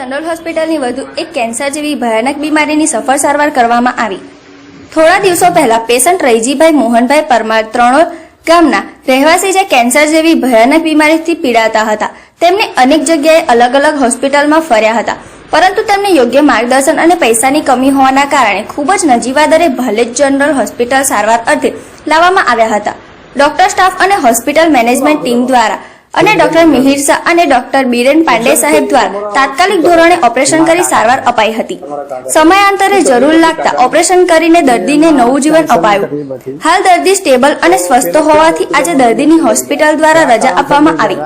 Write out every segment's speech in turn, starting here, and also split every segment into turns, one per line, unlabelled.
General હોસ્પિટલની વધુ એક કેન્સર જેવી ભયાનક બીમારીની સફળ સારવાર કરવામાં આવી। થોડા દિવસો પહેલા પેશન્ટ રૈજીભાઈ મોહનભાઈ પરમાર ત્રણોલ ગામના રહેવાસી જે કેન્સર જેવી ભયાનક બીમારીથી પીડાતા હતા, તેમને અનેક જગ્યાએ અલગ અલગ હોસ્પિટલમાં ફર્યા હતા, પરંતુ તેમને યોગ્ય માર્ગદર્શન અને પૈસાની કમી હોવાના કારણે ખૂબ જ નજીવા દરે ભાલેજ જનરલ હોસ્પિટલ સારવાર અર્થે લાવવામાં આવ્યા હતા। ડોક્ટર સ્ટાફ અને હોસ્પિટલ મેનેજમેન્ટ ટીમ દ્વારા અને ડોક્ટર મિહિર શાહ અને ડોક્ટર બીરેન પાંડે સાહેબ દ્વારા તાત્કાલિક ધોરણે ઓપરેશન કરી સારવાર અપાઈ હતી। સમયાંતરે જરૂર લાગતા ઓપરેશન કરીને દર્દીને નવું જીવન અપાયું। હાલ દર્દી સ્ટેબલ અને સ્વસ્થ હોવાથી આજે દર્દીની હોસ્પિટલ દ્વારા રજા આપવામાં આવી।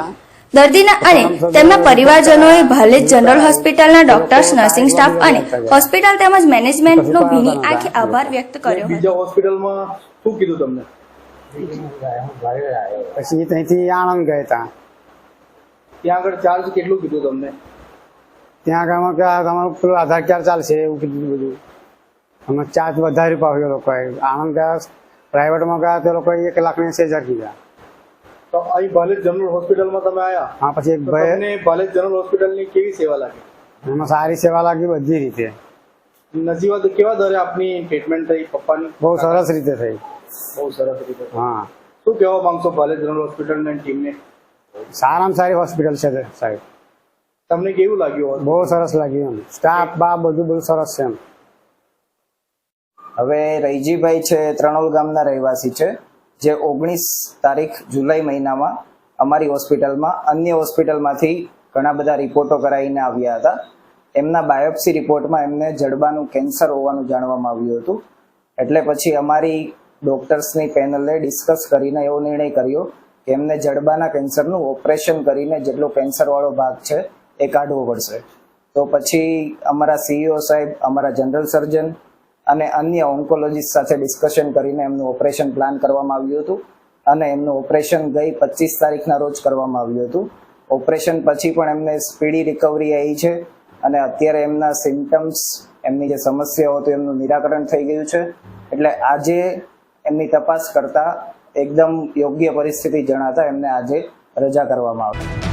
દર્દીના અને તેમના પરિવારજનોએ ભાલેજ જનરલ હોસ્પિટલના ડોક્ટર્સ, નર્સિંગ સ્ટાફ અને હોસ્પિટલ તેમજ મેનેજમેન્ટનો ભીની આંખે આભાર વ્યક્ત કર્યો હતો।
બીજા હોસ્પિટલમાં શું કીધું તમને?
પછી ત્યાંથી આણંદ ગયા હતા।
ત્યાં આગળ ચાર્જ કેટલું કીધું તમને?
ત્યાં આગળ કે તમારું પેલું આધાર કાર્ડ ચાલશે એવું કીધું બધું। અમે ચાર્જ વધારે પાવ્યો લોકોએ। આણંદ ગયા, પ્રાઇવેટમાં ગયા તો લોકોએ 1,80,000 કીધા।
તો અહીં ભાલેજ જનરલ હોસ્પિટલમાં તમે આવ્યા?
હા, પછી એક ભાઈ
તમને ભાલેજ જનરલ હોસ્પિટલની કેવી સેવા લાગી?
એમાં સારી સેવા લાગી બધી રીતે।
નજીવા કેવા દરે આપની ટ્રીટમેન્ટ થઈ પપ્પાની?
બહુ સરસ રીતે થઈ।
બહુ સરસ રીતે।
હા,
શું કહેવા માંગશો ભાલેજ જનરલ હોસ્પિટલની ટીમને?
સારામાં સારી હોસ્પિટલ છે સાહેબ।
તમને કેવું લાગ્યું?
બહુ સરસ લાગ્યું। એમ સ્ટાફ બા બધું સરસ છે। એમ
હવે રૈજીભાઈ છે, ત્રણોલ ગામના રહેવાસી છે, જે 19 તારીખ જુલાઈ મહિનામાં અમારી હોસ્પિટલમાં અન્ય હોસ્પિટલમાંથી ઘણા બધા રિપોર્ટો કરાવીને આવ્યા હતા। એમના બાયોપ્સી રિપોર્ટમાં એમને જડબાનું કેન્સર હોવાનું જાણવામાં આવ્યું હતું। એટલે પછી અમારી ડોક્ટર્સની પેનલે ડિસ્કસ કરીને એવો નિર્ણય કર્યો કે એમને જડબાના કેન્સરનું ઓપરેશન કરીને જેટલો કેન્સરવાળો ભાગ છે એ કાઢવો પડશે। તો પછી અમારા CEO સાહેબ, અમારા જનરલ સર્જન અને અન્ય ઓન્કોલોજીસ્ટ સાથે ડિસ્કશન કરીને એમનું ઓપરેશન પ્લાન કરવામાં આવ્યું હતું અને એમનું ઓપરેશન ગઈ 25 તારીખના રોજ કરવામાં આવ્યું હતું। ઓપરેશન પછી પણ એમને સ્પીડી રિકવરી આવી છે અને અત્યારે એમના સિમ્ટમ્સ, એમની જે સમસ્યાઓ હતી એમનું નિરાકરણ થઈ ગયું છે। એટલે આજે એમની તપાસ કરતા એકદમ યોગ્ય પરિસ્થિતિ જણાતા એમને આજે રજા કરવામાં આવી।